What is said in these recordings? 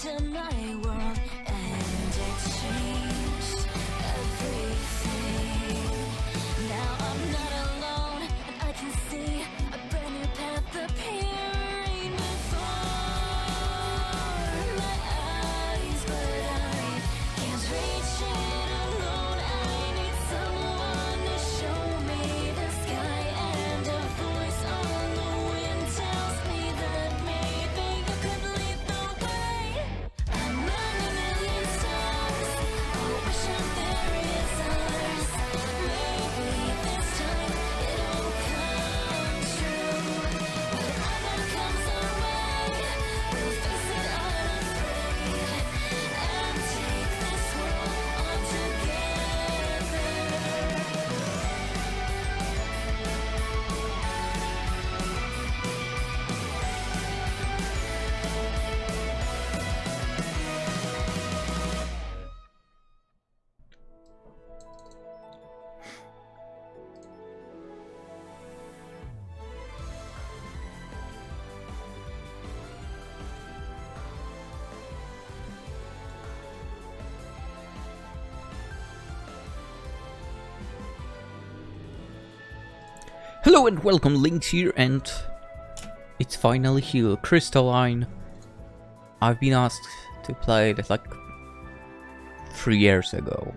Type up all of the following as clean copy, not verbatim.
into my world and it changed everything. Now I'm not alone and I can see a brand new path appearing before my eyes, but I can't reach it alone. I need someone to show me the sky, and a voice on the wind tells me that maybe you could lead the way. I'm under a million stars, oh, wishing there is others. Maybe this time it'll come true. Whatever comes our way, we'll face it unafraid and take this world on together. Hello and welcome, Lynx here, and it's finally here, Crystalline. I've been asked to play it like 3 years ago.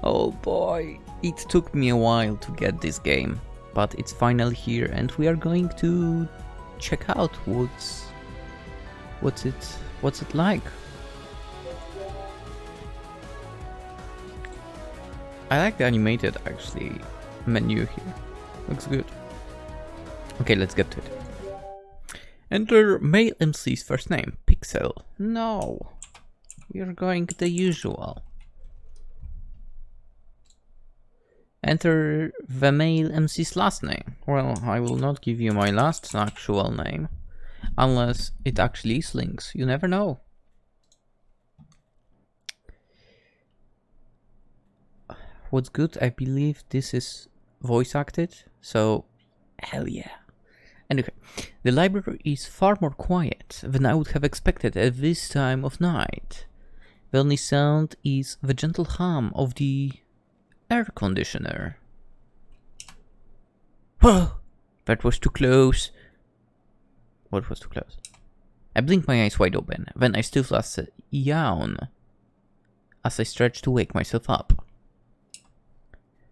Oh boy, it took me a while to get this game, but it's finally here, and we are going to check out what's it like. I like the animated actually menu here. Looks good. Okay, let's get to it. Enter male MC's first name, Pixel. No, you're going the usual. Enter the male MC's last name. Well, I will not give you my last actual name, unless it actually is Lynx. You never know. What's good, I believe this is voice acted, so hell yeah. Anyway, the library is far more quiet than I would have expected at this time of night. The only sound is the gentle hum of the air conditioner. Whoa! That was too close. What was too close? I blinked my eyes wide open, then I still as a yawn as I stretched to wake myself up.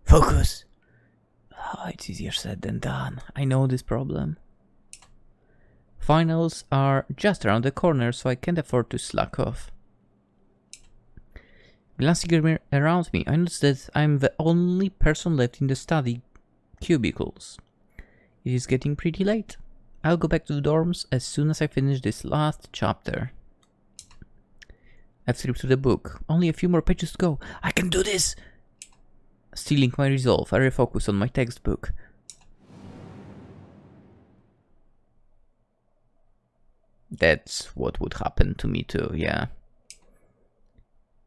Focus! Oh, it's easier said than done. I know this problem. Finals are just around the corner, so I can't afford to slack off. Glancing around me, I notice that I'm the only person left in the study cubicles. It is getting pretty late. I'll go back to the dorms as soon as I finish this last chapter. I've flipped to the book. Only a few more pages to go. I can do this! Stealing my resolve, I refocus on my textbook. That's what would happen to me too, yeah.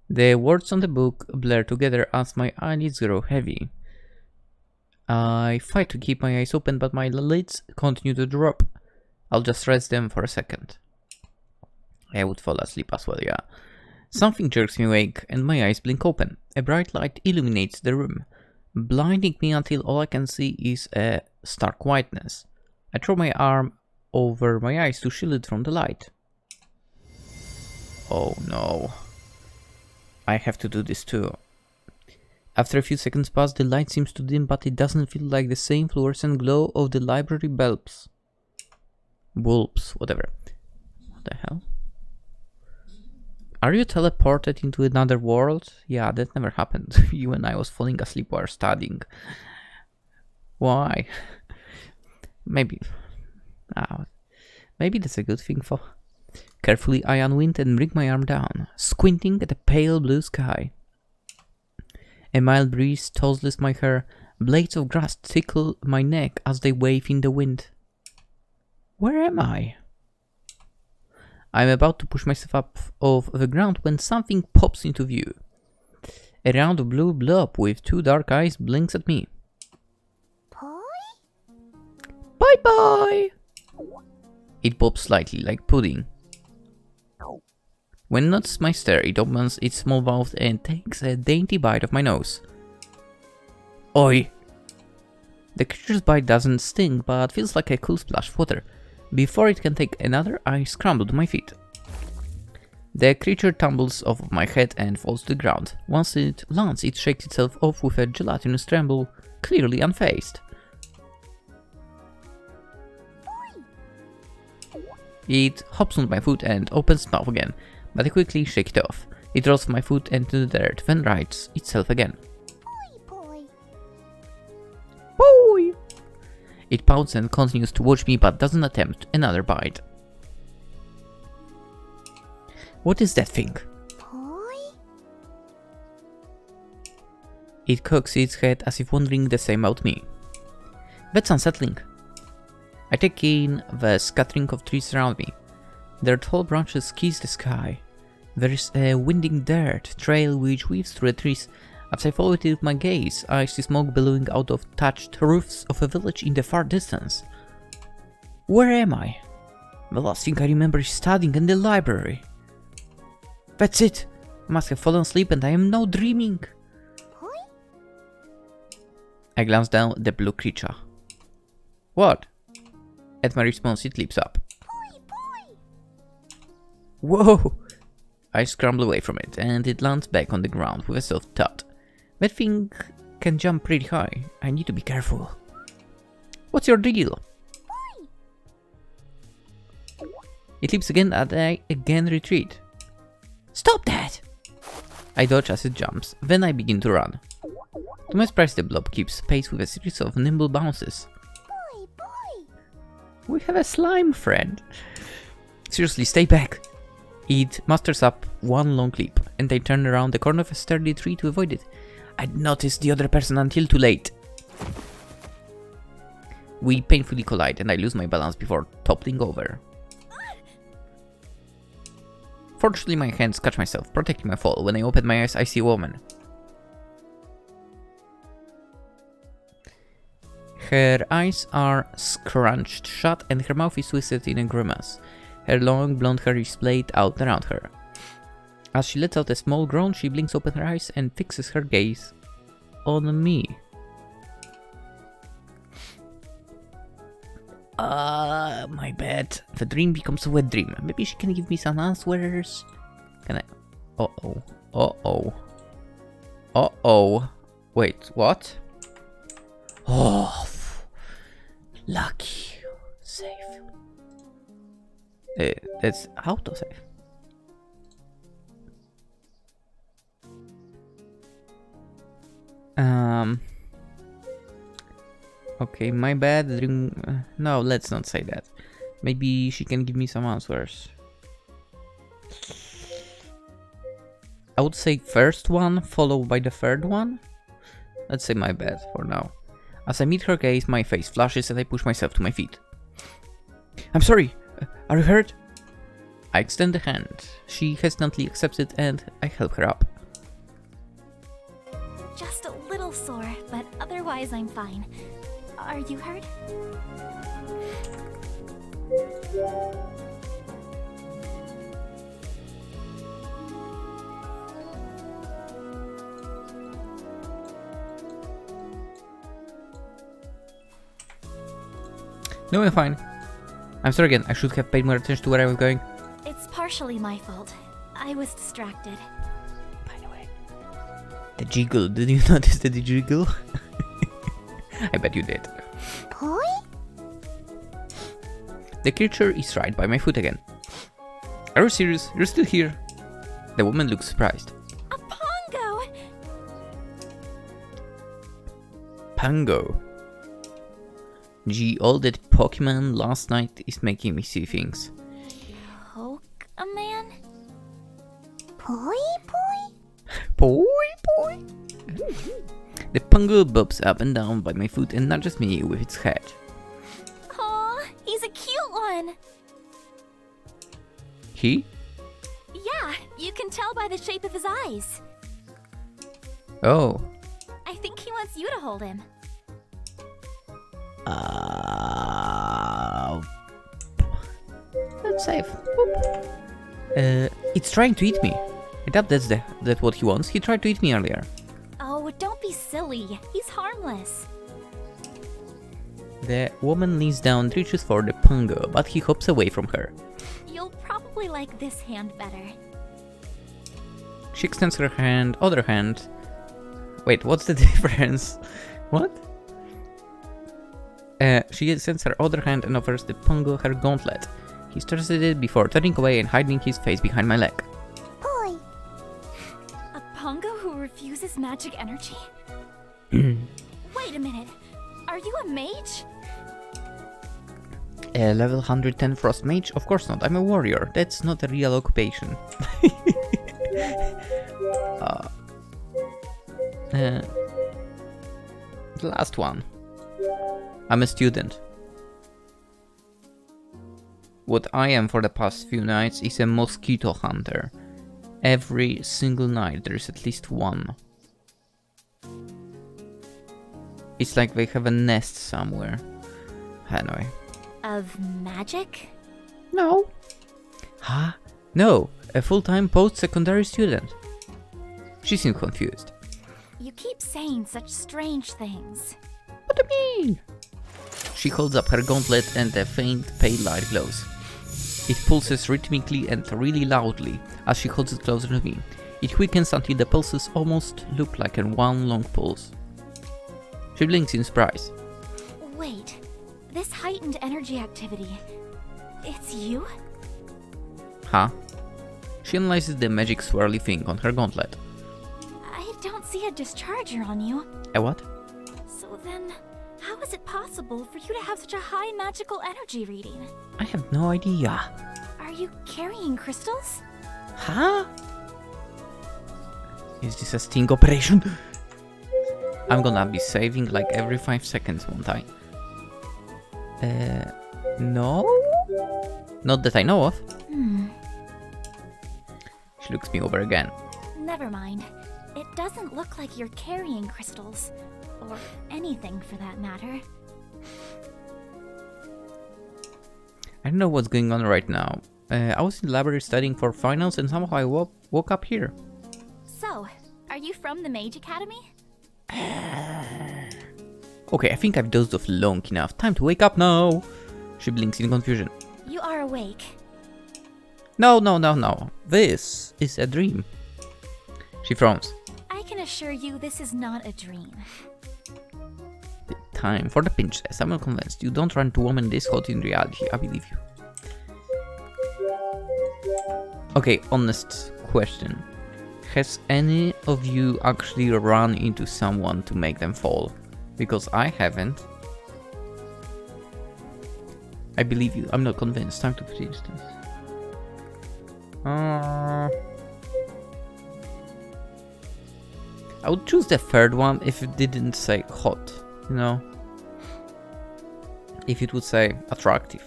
The words on the book blur together as my eyelids grow heavy. I fight to keep my eyes open, but my lids continue to drop. I'll just rest them for a second. I would fall asleep as well, yeah. Something jerks me awake and my eyes blink open. A bright light illuminates the room, blinding me until all I can see is a stark whiteness. I throw my arm over my eyes to shield it from the light. Oh no. I have to do this too. After a few seconds pass, the light seems to dim, but it doesn't feel like the same fluorescent glow of the library bulbs. Bulbs, whatever. What the hell? Are you teleported into another world? Yeah, that never happened to you when I was falling asleep while studying. Why? Maybe that's a good thing for... Carefully I unwind and bring my arm down, squinting at the pale blue sky. A mild breeze tousles my hair, blades of grass tickle my neck as they wave in the wind. Where am I? I'm about to push myself up off the ground when something pops into view. A round blue blob with two dark eyes blinks at me. Bye bye! It pops slightly like pudding. When it notices my stare, it opens its small mouth and takes a dainty bite of my nose. Oi! The creature's bite doesn't sting, but feels like a cool splash of water. Before it can take another, I scramble to my feet. The creature tumbles off of my head and falls to the ground. Once it lands, it shakes itself off with a gelatinous tremble, clearly unfazed. It hops on my foot and opens its mouth again, but I quickly shake it off. It rolls my foot into the dirt, then rights itself again. Boy. It pouts and continues to watch me, but doesn't attempt another bite. What is that thing? It cocks its head as if wondering the same about me. That's unsettling. I take in the scattering of trees around me. Their tall branches kiss the sky. There is a winding dirt trail which weaves through the trees. As I follow it with my gaze, I see smoke billowing out of thatched roofs of a village in the far distance. Where am I? The last thing I remember is studying in the library. That's it! I must have fallen asleep and I am now dreaming. I glance down at the blue creature. What? At my response, it leaps up. Whoa! I scramble away from it, and it lands back on the ground with a soft thud. That thing can jump pretty high. I need to be careful. What's your deal? It leaps again, and I again retreat. Stop that! I dodge as it jumps, then I begin to run. To my surprise, the blob keeps pace with a series of nimble bounces. We have a slime friend. Seriously, stay back. It musters up one long leap, and I turn around the corner of a sturdy tree to avoid it. I'd noticed the other person until too late. We painfully collide, and I lose my balance before toppling over. Fortunately, my hands catch myself, protecting my fall. When I open my eyes, I see a woman. Her eyes are scrunched shut and her mouth is twisted in a grimace. Her long blonde hair is splayed out around her. As she lets out a small groan, she blinks open her eyes and fixes her gaze on me. My bad. The dream becomes a wet dream. Maybe she can give me some answers. Can I? Uh-oh. Uh-oh. Uh-oh. Wait, what? Oh, lucky. Save. That's autosave. Okay, my bad. No, let's not say that. Maybe she can give me some answers. I would say first one, followed by the third one. Let's say my bad for now. As I meet her gaze, my face flushes and I push myself to my feet. I'm sorry. Are you hurt? I extend a hand. She hesitantly accepts it and I help her up. Just a little sore, but otherwise I'm fine. Are you hurt? No, I'm fine. I'm sorry again. I should have paid more attention to where I was going. It's partially my fault. I was distracted. By the way, the jiggle. Did you notice the jiggle? I bet you did. Boy? The creature is right by my foot again. Are you serious? You're still here? The woman looks surprised. A pongo! Pango. Gee, all that Pokemon last night is making me see things. Poke a man? Boy? Boy? The Pango bobs up and down by my foot and nudges me with its head. Aw, he's a cute one! He? Yeah, you can tell by the shape of his eyes. Oh. I think he wants you to hold him. That's safe. It's trying to eat me. I doubt that's what he wants. He tried to eat me earlier. Oh, don't be silly. He's harmless. The woman leans down and reaches for the pongo, but he hops away from her. You'll probably like this hand better. She extends her hand, other hand. Wait, what's the difference? What? She extends her other hand and offers the pongo her gauntlet. He stares at it before turning away and hiding his face behind my leg. Boy! A pongo who refuses magic energy? Wait a minute. Are you a mage? A level 110 frost mage? Of course not, I'm a warrior. That's not a real occupation. The last one. I'm a student. What I am for the past few nights is a mosquito hunter. Every single night there is at least one. It's like they have a nest somewhere. Anyway. Of magic? No. Huh? No, a full-time post-secondary student. She seemed confused. You keep saying such strange things. What do you mean? She holds up her gauntlet and a faint pale light glows. It pulses rhythmically and really loudly as she holds it closer to me. It quickens until the pulses almost look like a one long pulse. She blinks in surprise. Wait, this heightened energy activity, it's you? Huh? She analyzes the magic swirly thing on her gauntlet. I don't see a discharger on you. A what? So then, how is it possible for you to have such a high magical energy reading? I have no idea. Are you carrying crystals? Huh? Is this a sting operation? I'm gonna be saving like every 5 seconds, won't I? No? Not that I know of. She looks me over again. Never mind. It doesn't look like you're carrying crystals. Or anything for that matter. I don't know what's going on right now. I was in the library studying for finals and somehow I woke up here. So, are you from the Mage Academy? Okay, I think I've dozed off long enough. Time to wake up now! She blinks in confusion. You are awake. No. This is a dream. She frowns. I can assure you this is not a dream. Time for the pinch test. I'm not convinced. You don't run to woman this hot in reality. I believe you. Okay, honest question. Has any of you actually run into someone to make them fall? Because I haven't. I believe you. I'm not convinced. Time to pinch test. I would choose the third one if it didn't say hot, you know? If it would say attractive,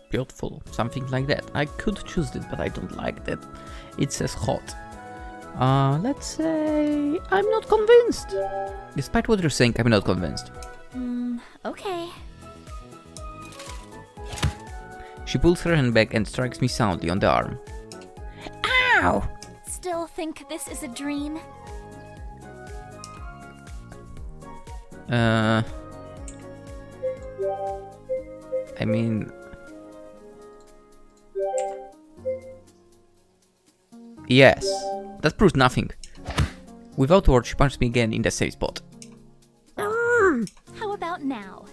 beautiful, something like that. I could choose it, but I don't like that it says hot. Let's say I'm not convinced. Despite what you're saying, I'm not convinced. Okay. She pulls her hand back and strikes me soundly on the arm. Ow! Still think this is a dream? I mean... Yes, that proves nothing. Without words, she punches me again in the safe spot. How about now?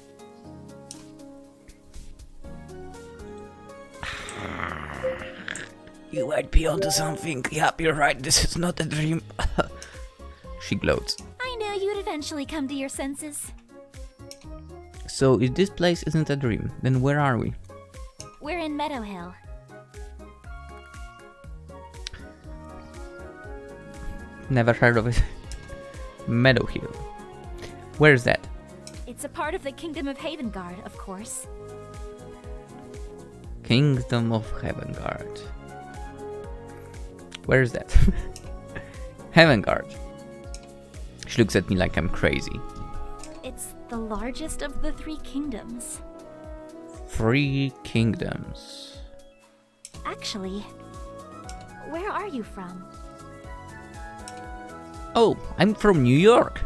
You might be onto something. Yep, you're right, this is not a dream. She gloats. I knew you'd eventually come to your senses. So if this place isn't a dream, then where are we? We're in Meadow Hill. Never heard of it. Meadow Hill. Where is that? It's a part of the Kingdom of Havengard, of course. Kingdom of Havengard. Where is that? Havengard. She looks at me like I'm crazy. It's the largest of the 3 kingdoms. 3 kingdoms. Actually, Where are you from? Oh, I'm from New York.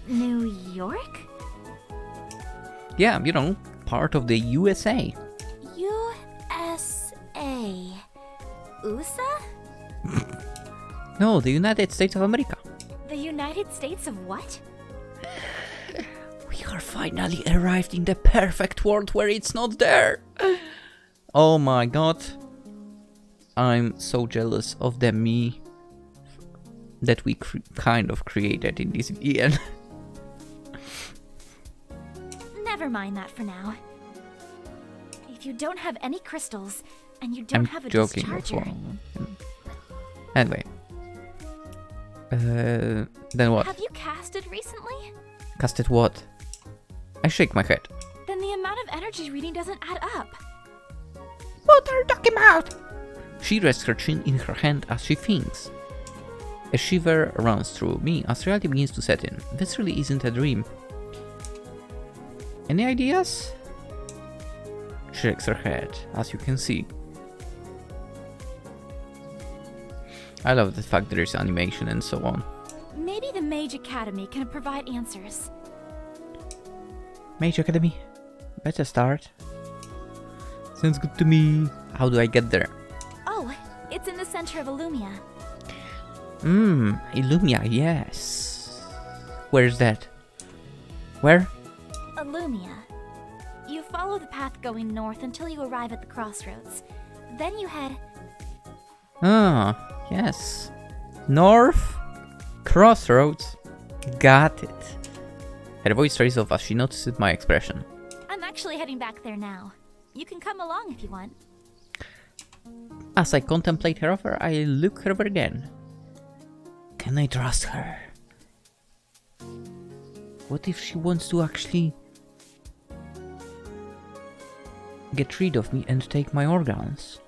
New York? Yeah, you know, part of the USA. USA. USA? No, the United States of America. The United States of what? We are finally arrived in the perfect world where it's not there. Oh my god. I'm so jealous of the me that we kind of created in this VN. Never mind that for now. If you don't have any crystals, and you don't have a discharger... Anyway. Then what? Have you casted recently? Casted what? I shake my head. Then the amount of energy reading doesn't add up. What are you talking about? She rests her chin in her hand as she thinks. A shiver runs through me as reality begins to set in. This really isn't a dream. Any ideas? She shakes her head, as you can see. I love the fact there is animation and so on. Maybe the Mage Academy can provide answers. Mage Academy? Better start. Sounds good to me. How do I get there? Oh, it's in the center of Illumia. Illumia, yes. Where's that? Where? Illumia. You follow the path going north until you arrive at the crossroads. Then you head... Ah, yes. North Crossroads. Got it. Her voice trails off as she notices my expression. I'm actually heading back there now. You can come along if you want. As I contemplate her offer, I look her over again. Can I trust her? What if she wants to actually get rid of me and take my organs?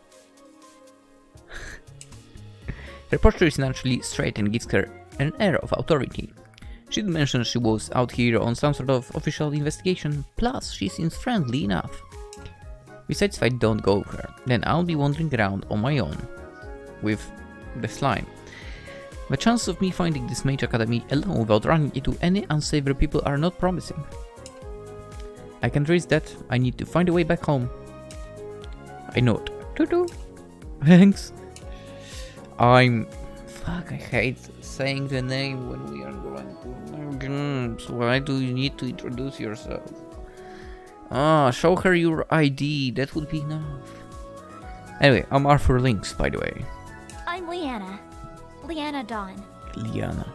Her posture is naturally straight and gives her an air of authority. She did mention she was out here on some sort of official investigation, plus she seems friendly enough. Besides, if I don't go with her, then I'll be wandering around on my own with the slime. The chances of me finding this Mage Academy alone without running into any unsavory people are not promising. I can risk that. I need to find a way back home. I nod. Thanks. Fuck, I hate saying the name when we are going to... Why do you need to introduce yourself? Show her your ID. That would be enough. Anyway, I'm Arthur Lynx, by the way. I'm Leanna. Leanna Dawn. Leanna.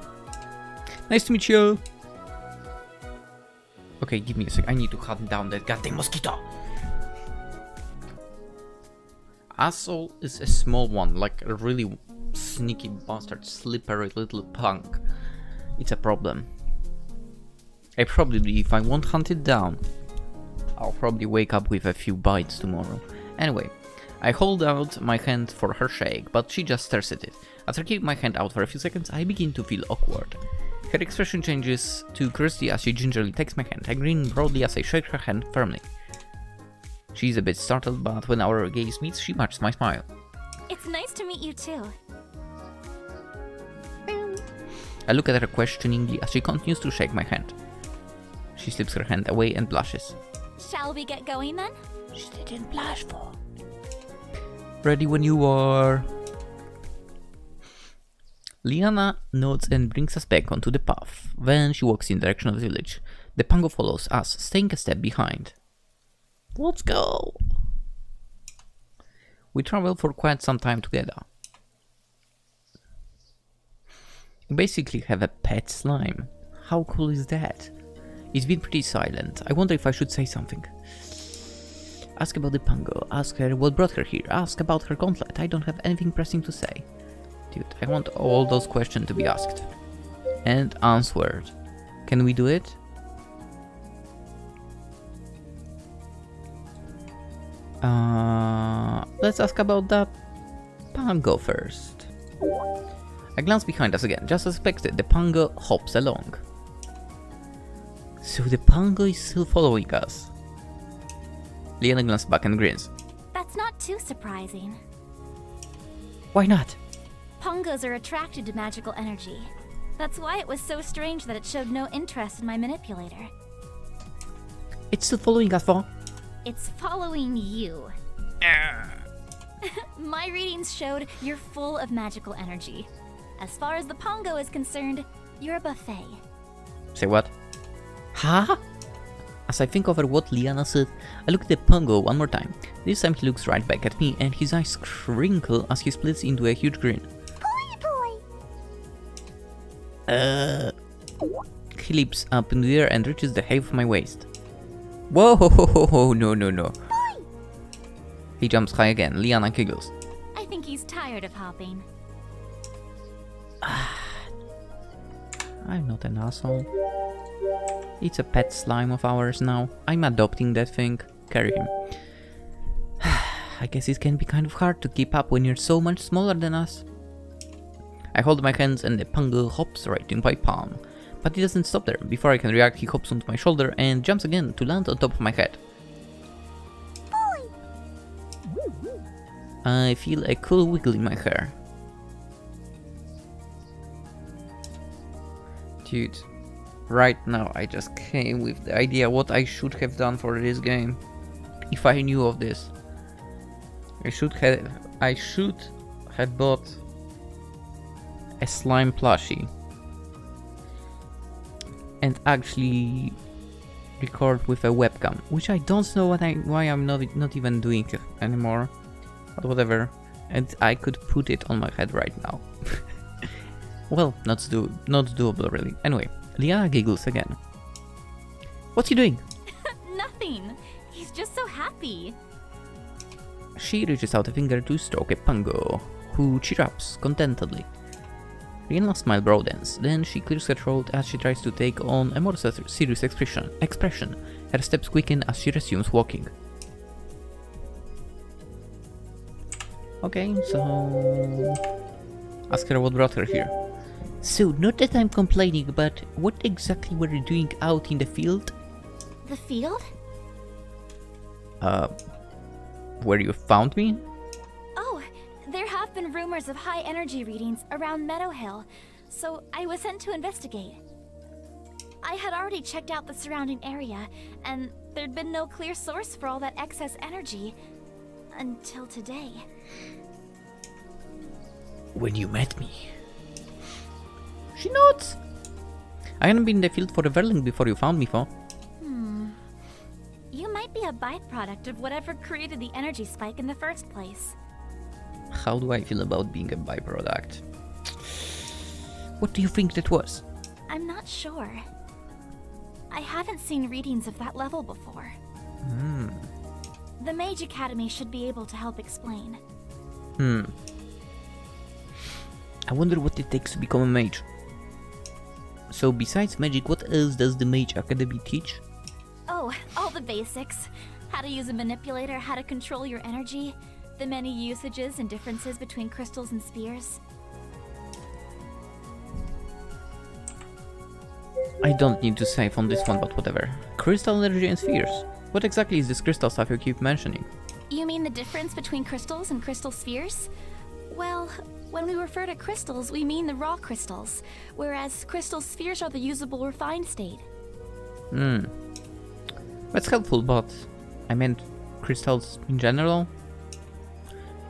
Nice to meet you. Okay, give me a sec. I need to hunt down that goddamn mosquito. Asshole is a small one, like a really sneaky bastard, slippery little punk. It's a problem. If I won't hunt it down, I'll probably wake up with a few bites tomorrow. Anyway, I hold out my hand for her shake, but she just stares at it. After keeping my hand out for a few seconds, I begin to feel awkward. Her expression changes to curiosity as she gingerly takes my hand. I grin broadly as I shake her hand firmly. She's a bit startled, but when our gaze meets, she matches my smile. It's nice to meet you too. I look at her questioningly as she continues to shake my hand. She slips her hand away and blushes. Shall we get going then? She didn't blush for. Ready when you are. Leanna nods and brings us back onto the path. Then she walks in the direction of the village. The pango follows us, staying a step behind. Let's go! We travel for quite some time together. We basically have a pet slime. How cool is that? It's been pretty silent. I wonder if I should say something. Ask about the pango. Ask her what brought her here. Ask about her gauntlet. I don't have anything pressing to say. Dude, I want all those questions to be asked. And answered. Can we do it? Let's ask about that pango first. I glance behind us again. Just as expected, the pango hops along. So the pango is still following us. Leanna glances back and grins. That's not too surprising. Why not? Pongos are attracted to magical energy. That's why it was so strange that it showed no interest in my manipulator. It's still following us, Vaughn. It's following you. My readings showed you're full of magical energy. As far as the Pongo is concerned, you're a buffet. Say what? Huh? As I think over what Leanna said, I look at the Pongo one more time. This time he looks right back at me and his eyes crinkle as he splits into a huge grin. He leaps up in the air and reaches the half of my waist. Whoa, no. He jumps high again. Leanna giggles. I think he's tired of hopping. I'm not an asshole. It's a pet slime of ours now. I'm adopting that thing. Carry him. I guess it can be kind of hard to keep up when you're so much smaller than us. I hold my hands and the Pongo hops right in my palm. But he doesn't stop there. Before I can react, he hops onto my shoulder and jumps again to land on top of my head. I feel a cool wiggle in my hair. Dude, right now I just came with the idea what I should have done for this game. If I knew of this. I should have bought a slime plushie and actually record with a webcam, which I don't know why I'm not even doing it anymore, but whatever. And I could put it on my head right now. Well, not doable really. Anyway, Leanna giggles again. What's he doing? Nothing. He's just so happy. She reaches out a finger to stroke a Pongo, who chirrups contentedly. Leanna's smile broadens, then she clears her throat as she tries to take on a more serious expression. Her steps quicken as she resumes walking. Okay, so... ask her what brought her here. So, not that I'm complaining, but what exactly were you doing out in the field? The field? Where you found me? Oh, there have been rumors of high energy readings around Meadow Hill, so I was sent to investigate. I had already checked out the surrounding area, and there'd been no clear source for all that excess energy until today. When you met me. She nods. I hadn't been in the field for a very long before you found me, Fo. You might be a byproduct of whatever created the energy spike in the first place. How do I feel about being a byproduct? What do you think that was? I'm not sure. I haven't seen readings of that level before. The Mage Academy should be able to help explain. I wonder what it takes to become a mage. So besides magic, what else does the Mage Academy teach? Oh, all the basics. How to use a manipulator, how to control your energy, the many usages and differences between crystals and spheres. I don't need to save on this one, but whatever. Crystal energy and spheres. What exactly is this crystal stuff you keep mentioning? You mean the difference between crystals and crystal spheres? Well, when we refer to crystals, we mean the raw crystals, whereas crystal spheres are the usable refined state. That's helpful, but I meant crystals in general?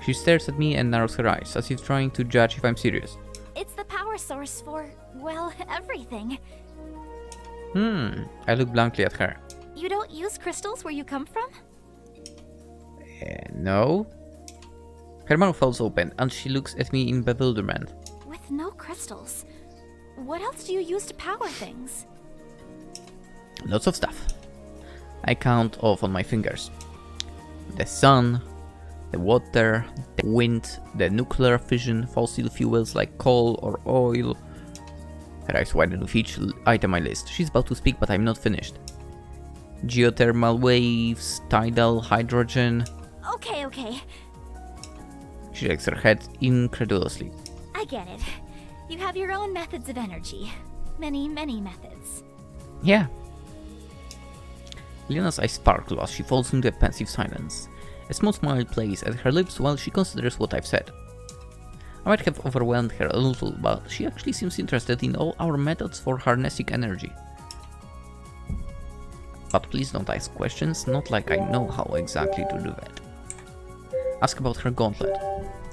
She stares at me and narrows her eyes, as if trying to judge if I'm serious. It's the power source for, well, everything. I look blankly at her. You don't use crystals where you come from? No. Her mouth falls open, and she looks at me in bewilderment. With no crystals, what else do you use to power things? Lots of stuff. I count off on my fingers. The sun, the water, the wind, the nuclear fission, fossil fuels like coal or oil. Her eyes widen with each item I list. She's about to speak, but I'm not finished. Geothermal waves, tidal hydrogen. Okay. She shakes her head incredulously. I get it. You have your own methods of energy. Many methods. Yeah. Leanna's eyes sparkle as she falls into a pensive silence. A small smile plays at her lips while she considers what I've said. I might have overwhelmed her a little, but she actually seems interested in all our methods for harnessing energy. But please don't ask questions, not like I know how exactly to do that. Ask about her gauntlet.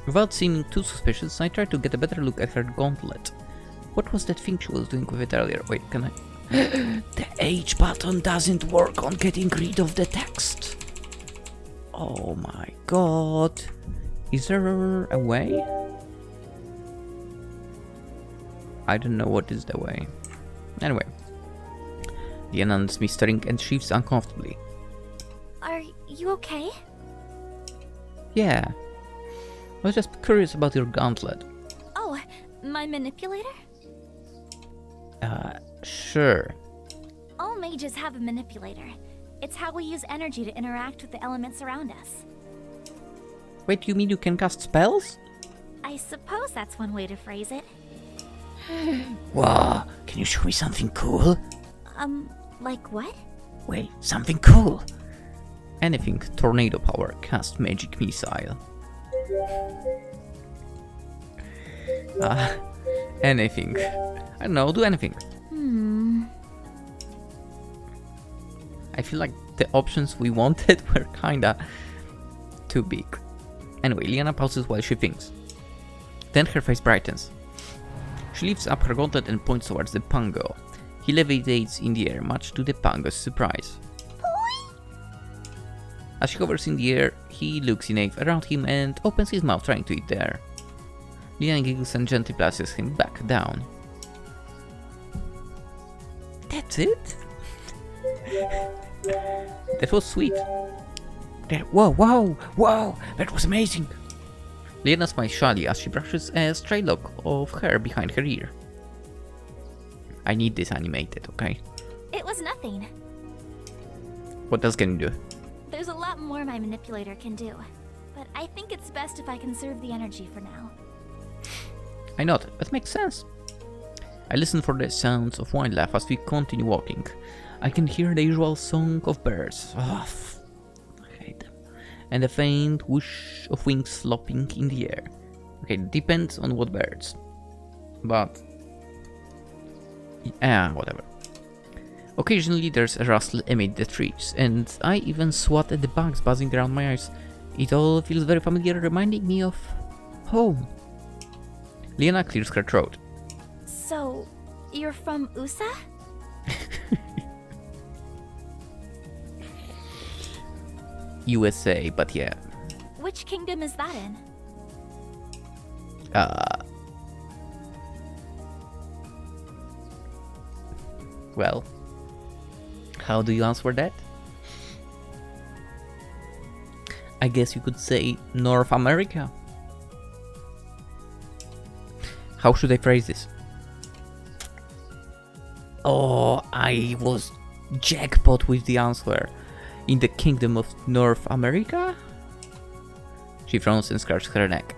Without seeming too suspicious, I try to get a better look at her gauntlet. What was that thing she was doing with it earlier? Wait, can I... The H button doesn't work on getting rid of the text. Oh my god. Is there a way? I don't know what is the way. Anyway. Leanna is me staring and shifts uncomfortably. Are you okay? Yeah. I was just curious about your gauntlet. Oh, my manipulator? Sure. All mages have a manipulator. It's how we use energy to interact with the elements around us. Wait, you mean you can cast spells? I suppose that's one way to phrase it. Wow, can you show me something cool? Like what? Wait, something cool! Anything, tornado power, cast magic missile. Anything. I don't know, do anything. I feel like the options we wanted were kinda too big. Anyway, Leanna pauses while she thinks. Then her face brightens. She lifts up her gauntlet and points towards the Pango. He levitates in the air, much to the Pango's surprise. As she hovers in the air, he looks in awe around him and opens his mouth trying to eat the air. Leanna giggles and gently places him back down. That's it? That was sweet. Whoa, that was amazing. Leanna smiles shyly as she brushes a stray lock of hair behind her ear. I need this animated, okay? It was nothing. What else can you do? There's a lot more my manipulator can do, but I think it's best if I conserve the energy for now. I nod. That makes sense. I listen for the sounds of wildlife as we continue walking. I can hear the usual song of birds. I hate them. And a faint whoosh of wings flopping in the air. Okay, depends on what birds. But... whatever. Occasionally there's a rustle amid the trees, and I even swat at the bugs buzzing around my eyes. It all feels very familiar, reminding me of home. Leanna clears her throat. So, you're from USA? USA, but yeah. Which kingdom is that in? Well, how do you answer that? I guess you could say North America. How should I phrase this? Oh, I was jackpot with the answer. In the kingdom of North America? She frowns and scratches her neck.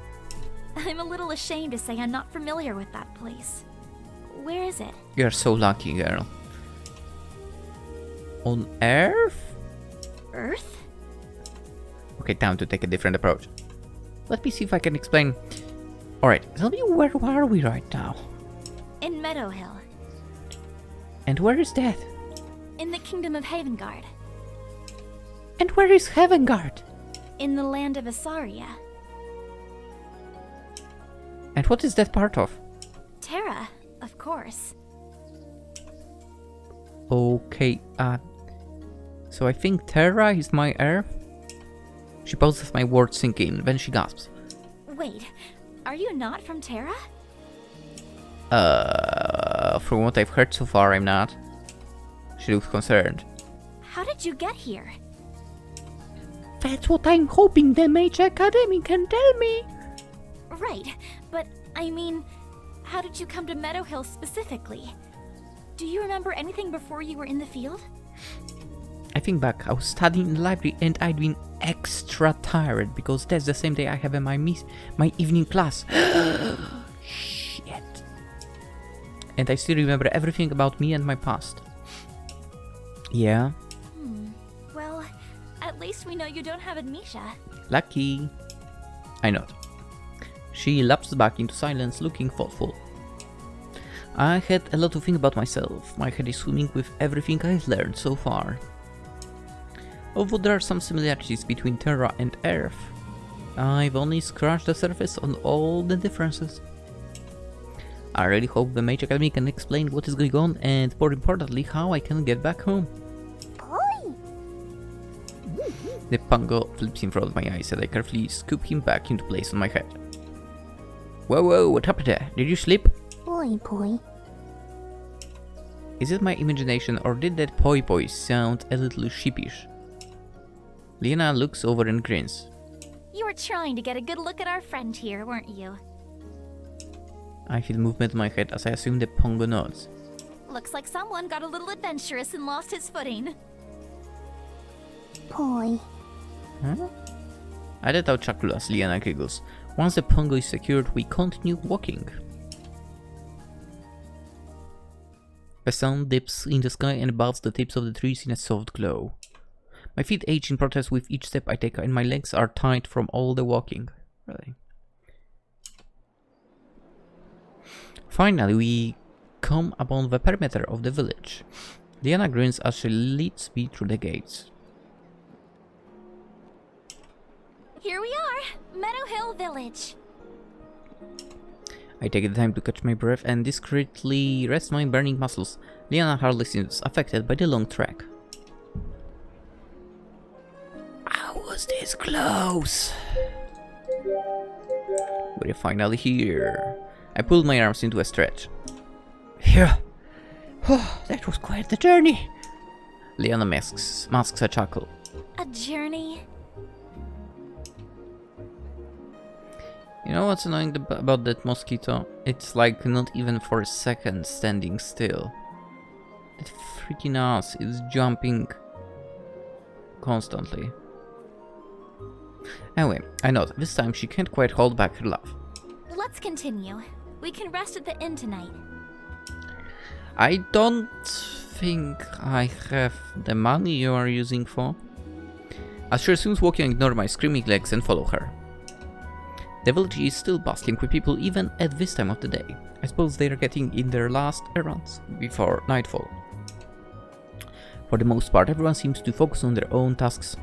I'm a little ashamed to say I'm not familiar with that place. Where is it? You're so lucky, girl. On Earth? Earth? Okay, time to take a different approach. Let me see if I can explain. Alright, tell me where are we right now? In Meadow Hill. And where is that? In the kingdom of Havengard. And where is Havengard? In the land of Asaria. And what is that part of? Terra, of course. Okay, so I think Terra is my Earth? She pauses my words sink in, then she gasps. Wait, are you not from Terra? From what I've heard so far, I'm not. She looks concerned. How did you get here? That's what I'm hoping the Mage Academy can tell me. Right, but I mean, how did you come to Meadow Hill specifically? Do you remember anything before you were in the field? I think back, I was studying in the library and I'd been extra tired because that's the same day I have my evening class. Shit. And I still remember everything about me and my past. Yeah? least we know you don't have amnesia. Lucky. I nod. She lapses back into silence, looking thoughtful. I had a lot to think about myself. My head is swimming with everything I've learned so far. Although there are some similarities between Terra and Earth, I've only scratched the surface on all the differences. I really hope the Mage Academy can explain what is going on and, more importantly, how I can get back home. The Pongo flips in front of my eyes and I carefully scoop him back into place on my head. Whoa, what happened there? Did you sleep? Poi. Is it my imagination or did that poi sound a little sheepish? Leanna looks over and grins. You were trying to get a good look at our friend here, weren't you? I feel movement in my head as I assume the Pongo nods. Looks like someone got a little adventurous and lost his footing. Poi. Huh? I let out chuckle as Leanna giggles. Once the Pongo is secured, we continue walking. The sun dips in the sky and bathes the tips of the trees in a soft glow. My feet ache in protest with each step I take and my legs are tired from all the walking. Really. Finally, we come upon the perimeter of the village. Leanna grins as she leads me through the gates. Here we are, Meadow Hill Village. I take the time to catch my breath and discreetly rest my burning muscles. Leanna hardly seems affected by the long trek. How was this close? We're finally here. I pulled my arms into a stretch. Phew. That was quite the journey. Leanna masks a chuckle. A journey? You know what's annoying about that mosquito? It's like not even for a second standing still. That freaking ass is jumping constantly. Anyway, I know this time she can't quite hold back her laugh. Let's continue. We can rest at the inn tonight. I don't think I have the money you are using for. As she resumes walking, I ignore my screaming legs and follow her. The village is still bustling with people even at this time of the day. I suppose they are getting in their last errands before nightfall. For the most part, everyone seems to focus on their own tasks.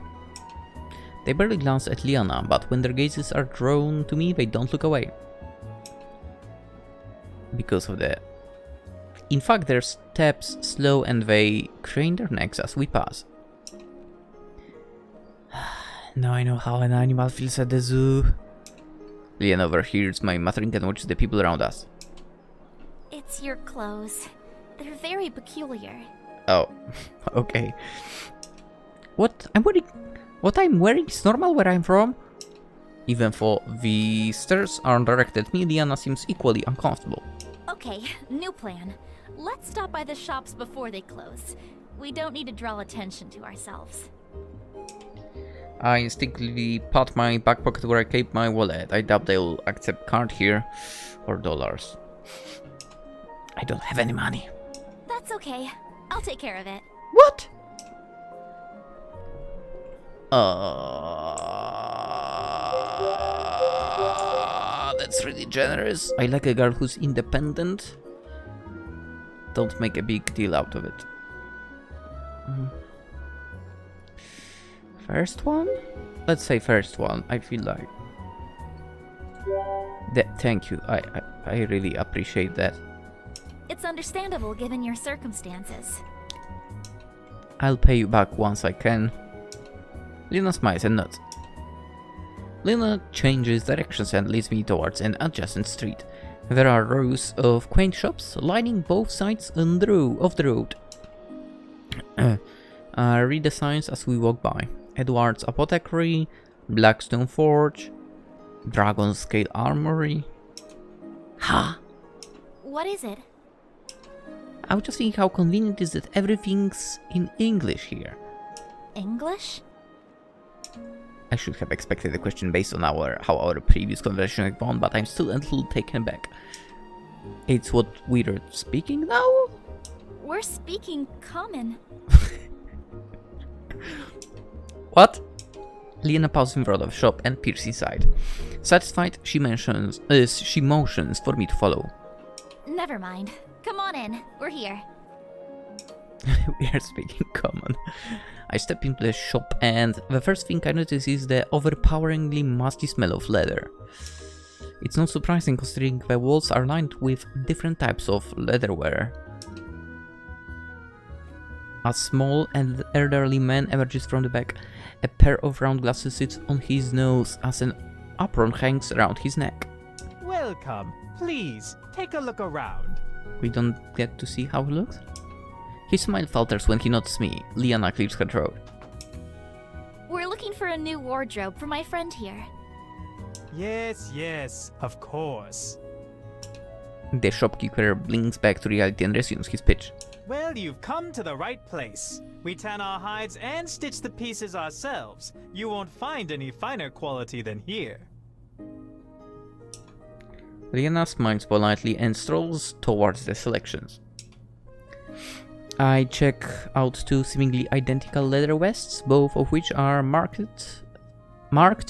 They barely glance at Leanna, but when their gazes are drawn to me, they don't look away. Because of the... In fact, their steps slow and they crane their necks as we pass. Now I know how an animal feels at the zoo. Leanna overhears my muttering and watches the people around us. It's your clothes. They're very peculiar. Oh, okay. What I'm wearing is normal where I'm from? Even though the stares aren't directed at me, Leanna seems equally uncomfortable. Okay, new plan. Let's stop by the shops before they close. We don't need to draw attention to ourselves. I instinctively pat my back pocket where I keep my wallet. I doubt they'll accept card here or dollars. I don't have any money. That's okay. I'll take care of it. What? That's really generous. I like a girl who's independent. Don't make a big deal out of it. First one? Let's say first one. I feel like. Thank you. I really appreciate that. It's understandable given your circumstances. I'll pay you back once I can. Lena smiles and nods. Lena changes directions and leads me towards an adjacent street. There are rows of quaint shops lining both sides of the road. I read the signs as we walk by. Edward's Apothecary, Blackstone Forge, Dragon Scale Armory. Ha! What is it? I was just thinking how convenient is that everything's in English here. English? I should have expected the question based on how our previous conversation had gone, but I'm still a little taken back. It's what we're speaking now? We're speaking common. What? Leanna pauses in front of the shop and peers inside. Satisfied, she motions for me to follow. Never mind. Come on in. We're here. We are speaking common. I step into the shop and the first thing I notice is the overpoweringly musty smell of leather. It's not surprising considering the walls are lined with different types of leatherware. A small and elderly man emerges from the back. A pair of round glasses sits on his nose as an apron hangs around his neck. Welcome. Please, take a look around. We don't get to see how he looks? His smile falters when he notices me. Leanna clears her throat. We're looking for a new wardrobe for my friend here. Yes, of course. The shopkeeper blinks back to reality and resumes his pitch. Well, you've come to the right place. We tan our hides and stitch the pieces ourselves. You won't find any finer quality than here. Leanna smiles politely and strolls towards the selections. I check out two seemingly identical leather vests, both of which are marked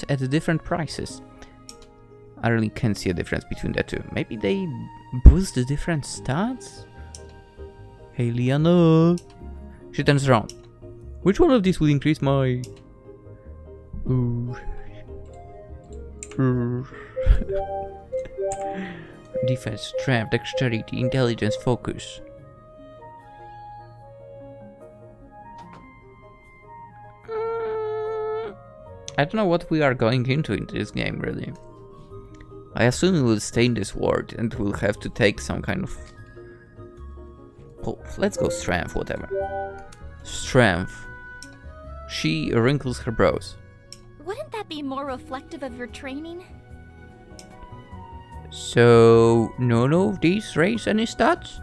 at different prices. I really can't see a difference between the two. Maybe they boost the different stats? Hey Leanna! She turns around. Which one of these will increase my... Defense, strength, dexterity, intelligence, focus. I don't know what we are going into in this game, really. I assume we will stay in this world and we'll have to take some kind of... Oh, let's go strength, whatever. Strength. She wrinkles her brows. Wouldn't that be more reflective of your training? So, none of these raise any stats?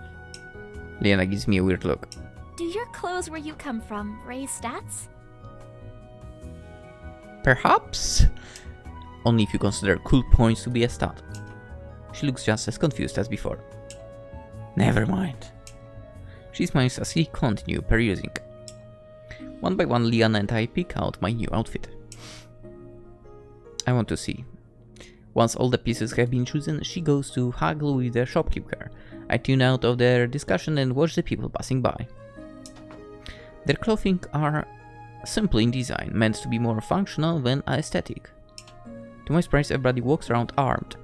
Leanna gives me a weird look. Do your clothes where you come from raise stats? Perhaps? Only if you consider cool points to be a stat. She looks just as confused as before. Never mind. She smiles as we continue perusing. One by one, Leanna and I pick out my new outfit. I want to see. Once all the pieces have been chosen, she goes to haggle with the shopkeeper. I tune out of their discussion and watch the people passing by. Their clothing are simple in design, meant to be more functional than aesthetic. To my surprise, everybody walks around armed.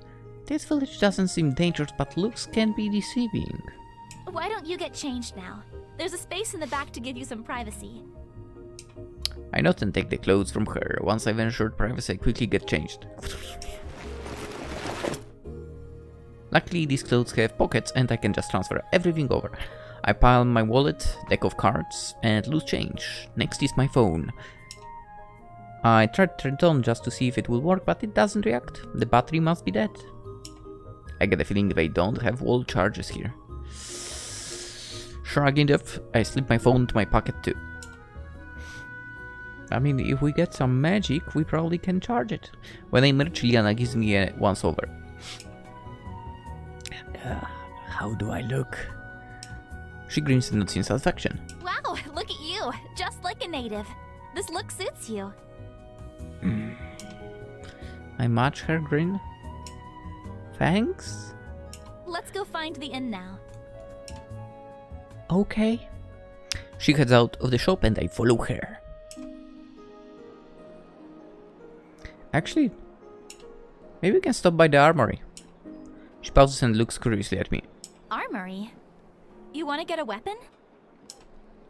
This village doesn't seem dangerous, but looks can be deceiving. Why don't you get changed now? There's a space in the back to give you some privacy. I nod and take the clothes from her. Once I've ensured privacy, I quickly get changed. Luckily, these clothes have pockets and I can just transfer everything over. I pile my wallet, deck of cards, and loose change. Next is my phone. I tried to turn it on just to see if it will work, but it doesn't react. The battery must be dead. I get the feeling they don't have wall charges here. Shrugging off, I slip my phone into my pocket too. I mean, if we get some magic, we probably can charge it. When I emerge, Leanna gives me a once-over. How do I look? She grins and nods in satisfaction. Wow, look at you, just like a native. This look suits you. I match her grin. Thanks? Let's go find the inn now. Okay. She heads out of the shop and I follow her. Actually, maybe we can stop by the armory. She pauses and looks curiously at me. Armory? You want to get a weapon?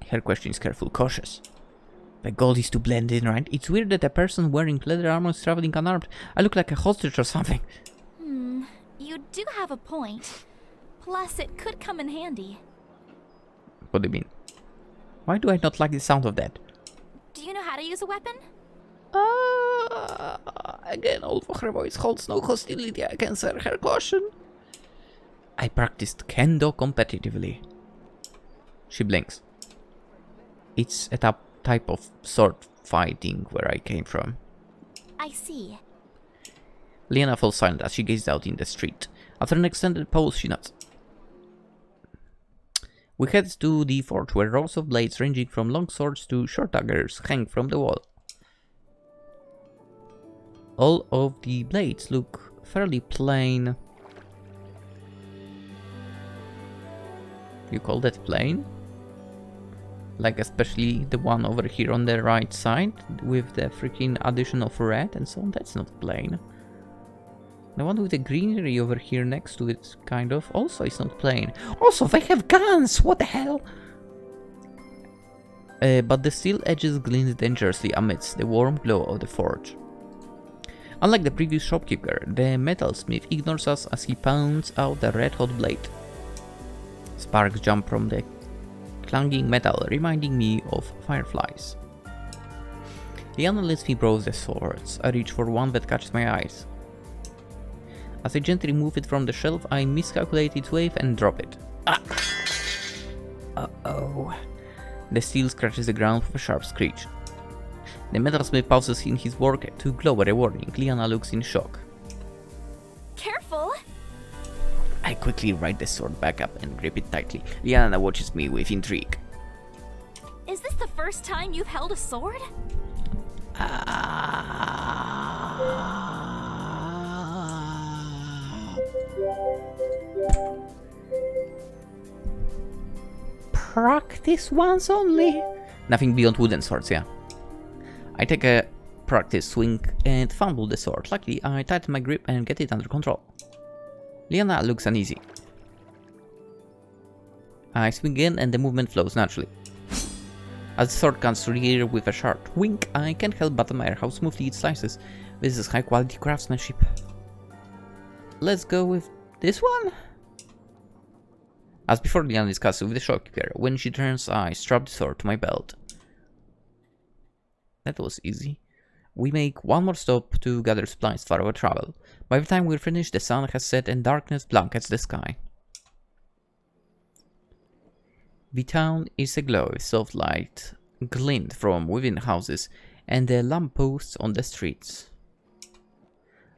Her question is careful, cautious. The goal is to blend in, right? It's weird that a person wearing leather armor is traveling unarmed. I look like a hostage or something. You do have a point. Plus, it could come in handy. What do you mean? Why do I not like the sound of that? Do you know how to use a weapon? Again, although her voice holds no hostility, I can sense her caution. I practiced kendo competitively. She blinks. It's a type of sword fighting where I came from. I see. Leanna falls silent as she gazes out in the street. After an extended pause, she nods. We head to the forge where rows of blades ranging from long swords to short daggers hang from the wall. All of the blades look fairly plain. You call that plain? Like especially the one over here on the right side with the freaking addition of red and so on, that's not plain. The one with the greenery over here next to it, kind of, also is not plain. Also, they have guns! What the hell? But the steel edges glint dangerously amidst the warm glow of the forge. Unlike the previous shopkeeper, the metalsmith ignores us as he pounds out the red-hot blade. Sparks jump from the clanging metal, reminding me of fireflies. Leanna lets me browse the swords. I reach for one that catches my eyes. As I gently move it from the shelf, I miscalculate its weight and drop it. Ah! Uh-oh. The steel scratches the ground with a sharp screech. The metalsmith pauses in his work to lower a warning. Leanna looks in shock. Careful! I quickly ride the sword back up and grip it tightly. Leanna watches me with intrigue. Is this the first time you've held a sword? Practice once only. Nothing beyond wooden swords, yeah. I take a practice swing and fumble the sword. Luckily, I tighten my grip and get it under control. Leanna looks uneasy. I swing in and the movement flows naturally. As the sword comes to rear with a sharp wink, I can't help but admire how smoothly it slices. This is high quality craftsmanship. Let's go with this one? As before, Leanna discusses with the shopkeeper. When she turns, I strap the sword to my belt. That was easy. We make one more stop to gather supplies for our travel. By the time we're finished, the sun has set and darkness blankets the sky. The town is aglow with soft light glint from within houses and the lampposts on the streets.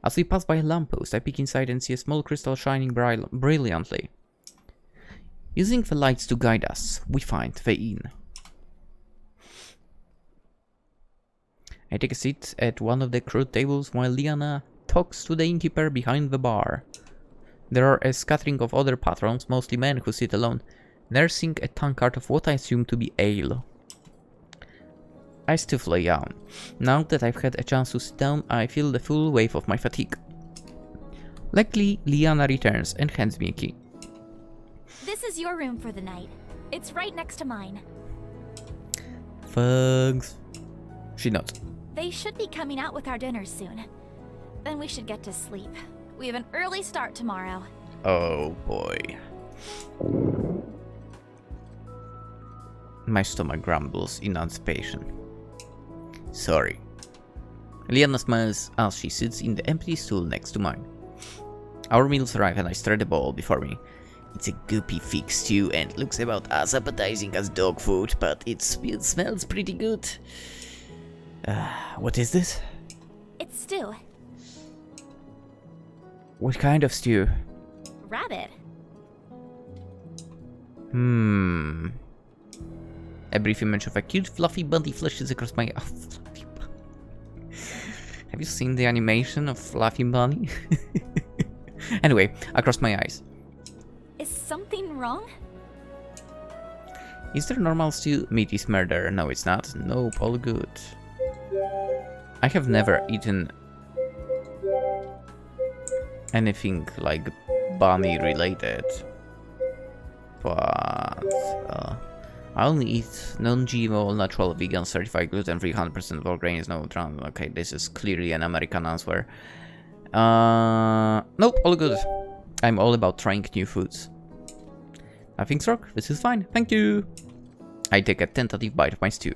As we pass by a lamppost, I peek inside and see a small crystal shining brilliantly. Using the lights to guide us, we find the inn. I take a seat at one of the crude tables while Leanna talks to the innkeeper behind the bar. There are a scattering of other patrons, mostly men who sit alone, nursing a tankard of what I assume to be ale. I stiff lay down. Now that I've had a chance to sit down, I feel the full wave of my fatigue. Luckily, Leanna returns and hands me a key. This is your room for the night. It's right next to mine. Thanks. She nods. They should be coming out with our dinners soon. Then we should get to sleep. We have an early start tomorrow. Oh boy. My stomach grumbles in anticipation. Sorry. Leanna smiles as she sits in the empty stool next to mine. Our meals arrive and I stir the bowl before me. It's a goopy thick stew and looks about as appetizing as dog food, but it smells pretty good. What is this? It's stew. What kind of stew? Rabbit. A brief image of a cute fluffy bunny flashes across my... Oh, fluffy bunny. Have you seen the animation of Fluffy Bunny? Anyway, across my eyes. Is something wrong? Is there normal stew? Meat is murder. No, it's not. Nope, all good. I have never eaten anything like bunny related, but I only eat non-GMO, natural, vegan, certified, gluten-free, 100% whole grains, no trans. Okay, this is clearly an American answer. Nope, all good. I'm all about trying new foods. Nothing's wrong. This is fine. Thank you. I take a tentative bite of my stew.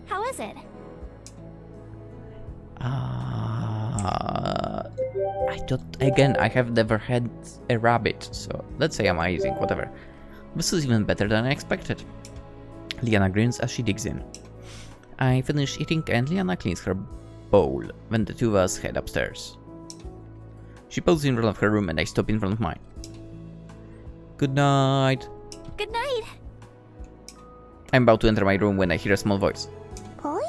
How is it? I don't. Again, I have never had a rabbit, so let's say amazing. Whatever. This is even better than I expected. Leanna grins as she digs in. I finish eating and Leanna cleans her bowl when the two of us head upstairs. She poses in front of her room and I stop in front of mine. Good night. Good night. I'm about to enter my room when I hear a small voice. Polly?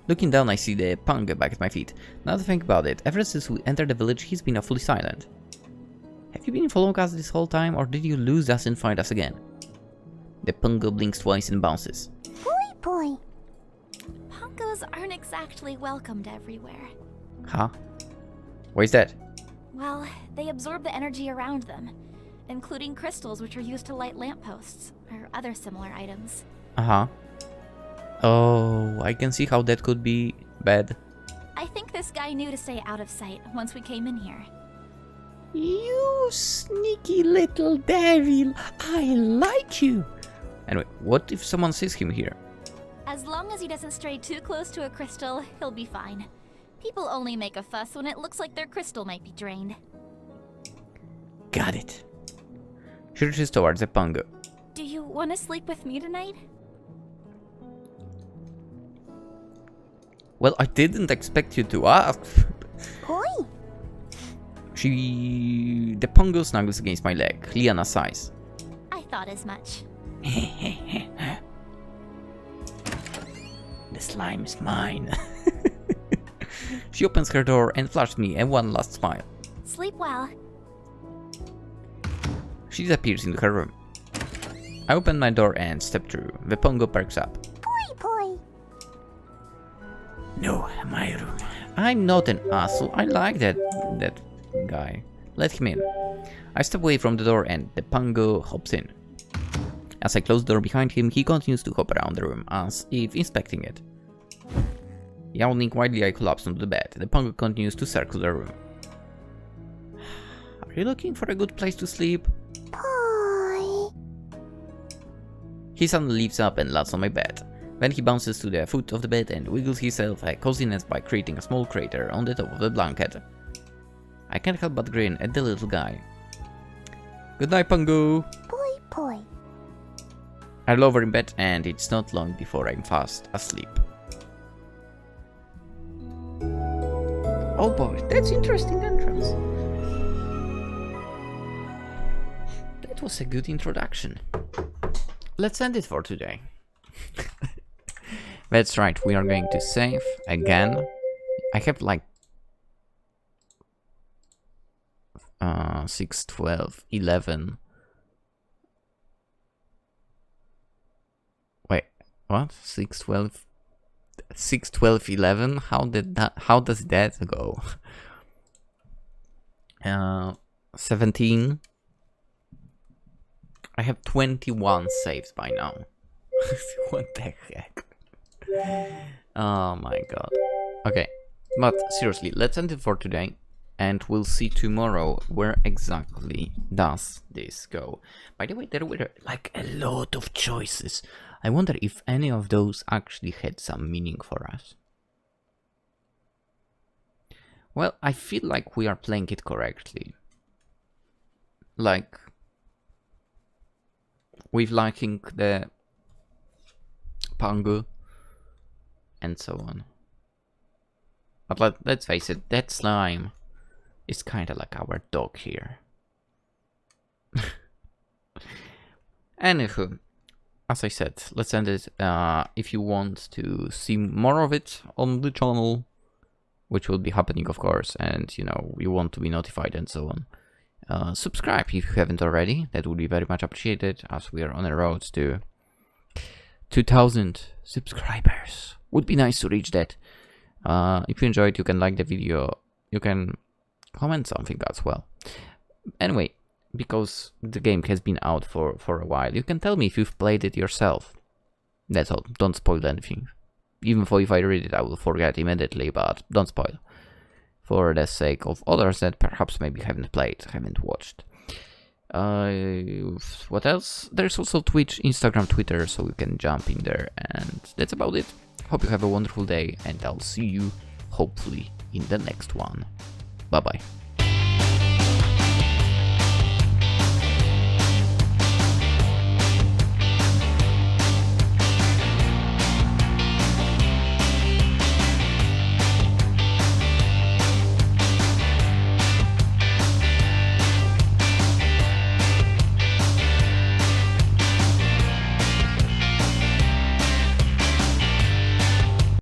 Looking down, I see the Panga back at my feet. Now to think about it, ever since we entered the village, he's been awfully silent. Have you been following us this whole time, or did you lose us and find us again? The Pungo blinks twice and bounces. Boy. Pongos aren't exactly welcomed everywhere. Huh? Why is that? Well, they absorb the energy around them, including crystals which are used to light lampposts, or other similar items. Uh-huh. Oh, I can see how that could be bad. I think this guy knew to stay out of sight once we came in here. You sneaky little devil, I like you. Anyway, what if someone sees him here? As long as he doesn't stray too close to a crystal, he'll be fine. People only make a fuss when it looks like their crystal might be drained. Got it. She reaches towards the Pungo. Do you want to sleep with me tonight? Well, I didn't expect you to ask. Boy. The Pungo snuggles against my leg. Leanna sighs. I thought as much. The slime is mine. She opens her door and flashes me and one last smile. Sleep well. She disappears into her room. I open my door and step through. The Pungo perks up. Boy. No, my room. I'm not an asshole. I like that guy. Let him in. I step away from the door and the Pungo hops in. As I close the door behind him, he continues to hop around the room as if inspecting it. Yawning widely, I collapse onto the bed. The Pungo continues to circle the room. Are you looking for a good place to sleep? Boy. He suddenly leaps up and lands on my bed. Then he bounces to the foot of the bed and wiggles himself a coziness by creating a small crater on the top of the blanket. I can't help but grin at the little guy. Good night, Pungo! Boy. I roll over in bed and it's not long before I'm fast asleep. Oh boy, that's interesting entrance. That was a good introduction. Let's end it for today. That's right, we are going to save again. I have like 6, 12, 11. Wait, what? 6, 12, 11? How does that go? 17. I have 21 saves by now. What the heck? Oh my god. Okay, but seriously, let's end it for today. And we'll see tomorrow where exactly does this go. By the way, there were like a lot of choices. I wonder if any of those actually had some meaning for us. Well, I feel like we are playing it correctly. Like, with liking the Pungo and so on. But let's face it, that slime is kind of like our dog here. Anywho, as I said, let's end it. If you want to see more of it on the channel, which will be happening of course, and you know, you want to be notified and so on, subscribe if you haven't already. That would be very much appreciated, as we are on a road to 2,000 subscribers. Would be nice to reach that. If you enjoyed, you can like the video, you can comment something as well. Anyway, because the game has been out for a while, you can tell me if you've played it yourself. That's all, don't spoil anything. Even though if I read it I will forget immediately, but don't spoil. For the sake of others that perhaps maybe haven't played, haven't watched. What else? There's also Twitch, Instagram, Twitter, so you can jump in there, and that's about it. Hope you have a wonderful day, and I'll see you hopefully in the next one. Bye bye.